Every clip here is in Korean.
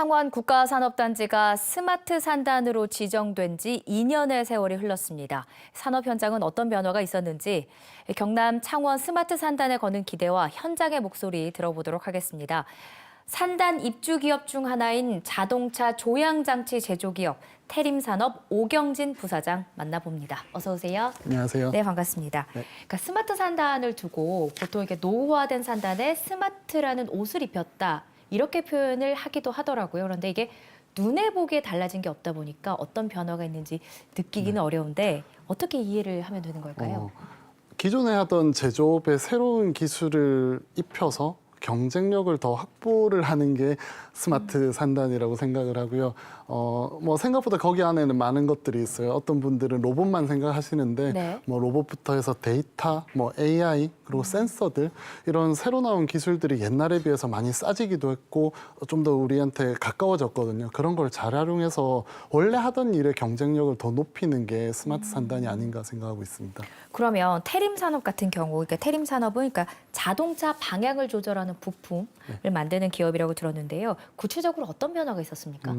창원 국가산업단지가 스마트 산단으로 지정된 지 2년의 세월이 흘렀습니다. 산업 현장은 어떤 변화가 있었는지 경남 창원 스마트 산단에 거는 기대와 현장의 목소리 들어보도록 하겠습니다. 산단 입주 기업 중 하나인 자동차 조향장치 제조기업 태림산업 오경진 부사장 만나봅니다. 어서 오세요. 안녕하세요. 네, 반갑습니다. 네. 그러니까 스마트 산단을 두고 보통 이렇게 노후화된 산단에 스마트라는 옷을 입혔다. 이렇게 표현을 하기도 하더라고요. 그런데 이게 눈에 보기에 달라진 게 없다 보니까 어떤 변화가 있는지 느끼기는 어려운데 어떻게 이해를 하면 되는 걸까요? 기존에 하던 제조업에 새로운 기술을 입혀서 경쟁력을 더 확보를 하는 게 스마트 산단이라고 생각을 하고요. 뭐 생각보다 거기 안에는 많은 것들이 있어요. 어떤 분들은 로봇만 생각하시는데 네. 뭐 로봇부터 해서 데이터, 뭐 AI, 그리고 센서들 이런 새로 나온 기술들이 옛날에 비해서 많이 싸지기도 했고 좀 더 우리한테 가까워졌거든요. 그런 걸 잘 활용해서 원래 하던 일의 경쟁력을 더 높이는 게 스마트 산단이 아닌가 생각하고 있습니다. 그러면 태림산업 같은 경우, 그러니까 태림산업은 그러니까 자동차 방향을 조절하는 부품을 만드는 기업이라고 들었는데요. 구체적으로 어떤 변화가 있었습니까?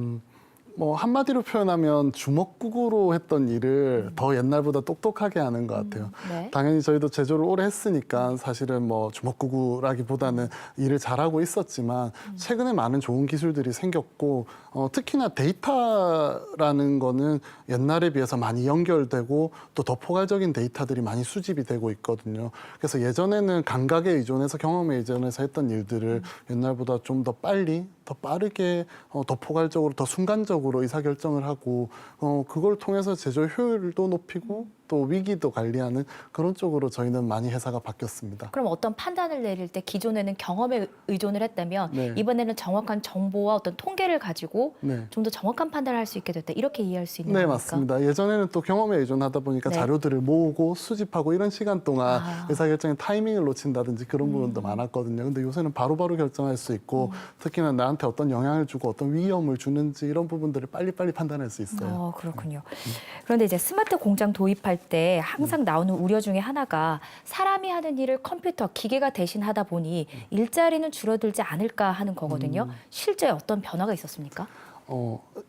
뭐 한마디로 표현하면 주먹구구로 했던 일을 더 옛날보다 똑똑하게 하는 것 같아요. 네. 당연히 저희도 제조를 오래 했으니까 사실은 뭐 주먹구구라기보다는 일을 잘하고 있었지만 최근에 많은 좋은 기술들이 생겼고 특히나 데이터라는 거는 옛날에 비해서 많이 연결되고 또 더 포괄적인 데이터들이 많이 수집이 되고 있거든요. 그래서 예전에는 감각에 의존해서 경험에 의존해서 했던 일들을 옛날보다 좀 더 빨리 더 빠르게 더 포괄적으로 더 순간적으로 의사결정을 하고 그걸 통해서 제조 효율도 높이고 또 위기도 관리하는 그런 쪽으로 저희는 많이 회사가 바뀌었습니다. 그럼 어떤 판단을 내릴 때 기존에는 경험에 의존을 했다면 네. 이번에는 정확한 정보와 어떤 통계를 가지고 네. 좀 더 정확한 판단을 할 수 있게 됐다. 이렇게 이해할 수 있는 네, 겁니까? 맞습니다. 예전에는 또 경험에 의존하다 보니까 네. 자료들을 모으고 수집하고 이런 시간 동안 의사결정의 타이밍을 놓친다든지 그런 부분도 많았거든요. 근데 요새는 바로바로 결정할 수 있고 특히나 나한테 어떤 영향을 주고 어떤 위험을 주는지 이런 부분들을 빨리빨리 판단할 수 있어요. 그렇군요. 그런데 이제 스마트 공장 도입할 때 항상 나오는 우려 중에 하나가 사람이 하는 일을 컴퓨터, 기계가 대신하다 보니 일자리는 줄어들지 않을까 하는 거거든요. 실제 어떤 변화가 있었습니까?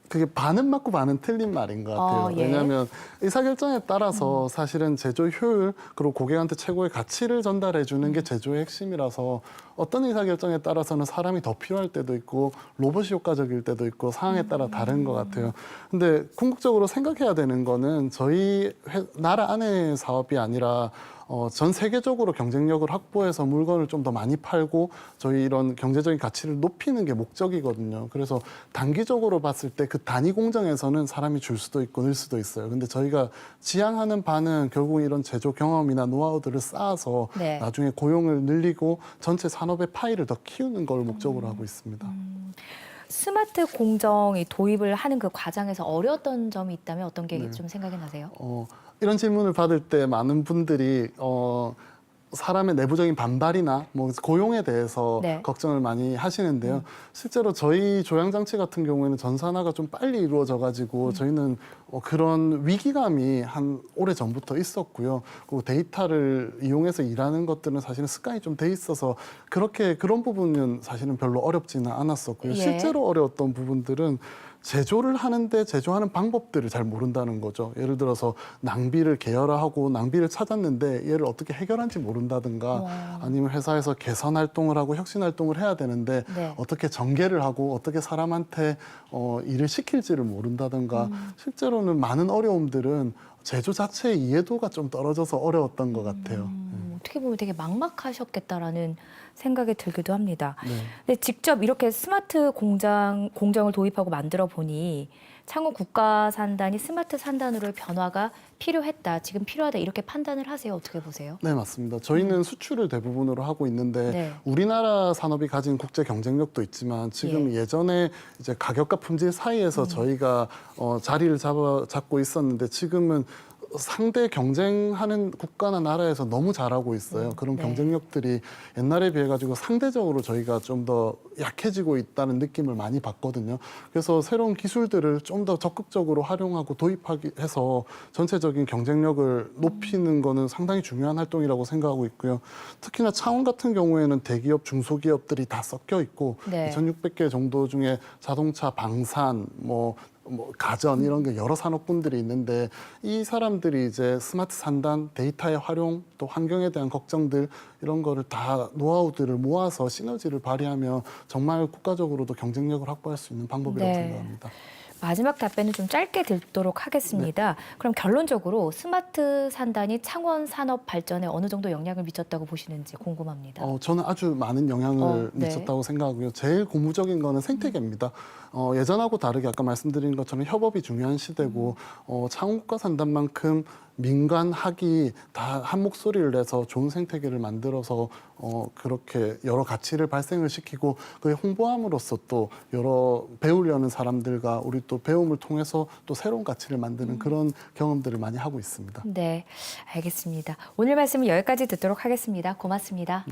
그게 반은 맞고 반은 틀린 말인 것 같아요. 예. 왜냐하면 의사결정에 따라서 사실은 제조 효율 그리고 고객한테 최고의 가치를 전달해 주는 게 제조의 핵심이라서 어떤 의사결정에 따라서는 사람이 더 필요할 때도 있고 로봇이 효과적일 때도 있고 상황에 따라 다른 것 같아요. 근데 궁극적으로 생각해야 되는 거는 저희 나라 안의 사업이 아니라 전 세계적으로 경쟁력을 확보해서 물건을 좀 더 많이 팔고 저희 이런 경제적인 가치를 높이는 게 목적이거든요. 그래서 단기적으로 봤을 때 그 단위 공정에서는 사람이 줄 수도 있고 늘 수도 있어요. 근데 저희가 지향하는 바는 결국 이런 제조 경험이나 노하우들을 쌓아서 네. 나중에 고용을 늘리고 전체 산업의 파이를 더 키우는 걸 목적으로 하고 있습니다. 스마트 공정이 도입을 하는 그 과정에서 어려웠던 점이 있다면 어떤 게 좀 생각이 나세요? 이런 질문을 받을 때 많은 분들이 사람의 내부적인 반발이나 뭐 고용에 대해서 네. 걱정을 많이 하시는데요. 실제로 저희 조향장치 같은 경우에는 전산화가 좀 빨리 이루어져가지고 저희는 그런 위기감이 한 오래 전부터 있었고요. 그리고 데이터를 이용해서 일하는 것들은 사실은 습관이 좀 돼 있어서 그런 부분은 사실은 별로 어렵지는 않았었고요. 예. 실제로 어려웠던 부분들은 제조를 하는데 제조하는 방법들을 잘 모른다는 거죠. 예를 들어서 낭비를 계열화하고 낭비를 찾았는데 얘를 어떻게 해결하는지 모른다든가 아니면 회사에서 개선 활동을 하고 혁신 활동을 해야 되는데 네. 어떻게 전개를 하고 어떻게 사람한테 일을 시킬지를 모른다든가 실제로는 많은 어려움들은 제조 자체의 이해도가 좀 떨어져서 어려웠던 것 같아요. 어떻게 보면 되게 막막하셨겠다라는 생각이 들기도 합니다. 네. 근데 직접 이렇게 스마트 공정을 도입하고 만들어 보니 창원 국가산단이 스마트 산단으로의 변화가 필요했다, 지금 필요하다 이렇게 판단을 하세요? 어떻게 보세요? 네, 맞습니다. 저희는 수출을 대부분으로 하고 있는데 네. 우리나라 산업이 가진 국제 경쟁력도 있지만 지금 예전에 이제 가격과 품질 사이에서 저희가 자리를 잡고 있었는데 지금은 상대 경쟁하는 국가나 나라에서 너무 잘하고 있어요. 그런 네. 경쟁력들이 옛날에 비해 가지고 상대적으로 저희가 좀 더 약해지고 있다는 느낌을 많이 받거든요. 그래서 새로운 기술들을 좀 더 적극적으로 활용하고 도입하기 해서 전체적인 경쟁력을 높이는 거는 상당히 중요한 활동이라고 생각하고 있고요. 특히나 창원 같은 경우에는 대기업, 중소기업들이 다 섞여 있고 네. 2,600개 정도 중에 자동차, 방산, 뭐 가전 이런 게 여러 산업군들이 있는데 이 사람들이 이제 스마트 산단, 데이터의 활용, 또 환경에 대한 걱정들 이런 거를 다 노하우들을 모아서 시너지를 발휘하면 정말 국가적으로도 경쟁력을 확보할 수 있는 방법이라고 네. 생각합니다. 마지막 답변은 좀 짧게 듣도록 하겠습니다. 그럼 결론적으로 스마트 산단이 창원 산업 발전에 어느 정도 영향을 미쳤다고 보시는지 궁금합니다. 저는 아주 많은 영향을 네. 미쳤다고 생각하고요. 제일 고무적인 거는 생태계입니다. 예전하고 다르게 아까 말씀드린 것처럼 협업이 중요한 시대고 창원국가 산단만큼 민간 학이 다 한 목소리를 내서 좋은 생태계를 만들어서 그렇게 여러 가치를 발생을 시키고 그게 홍보함으로써 또 여러 배우려는 사람들과 우리 또 배움을 통해서 또 새로운 가치를 만드는 그런 경험들을 많이 하고 있습니다. 네, 알겠습니다. 오늘 말씀은 여기까지 듣도록 하겠습니다. 고맙습니다.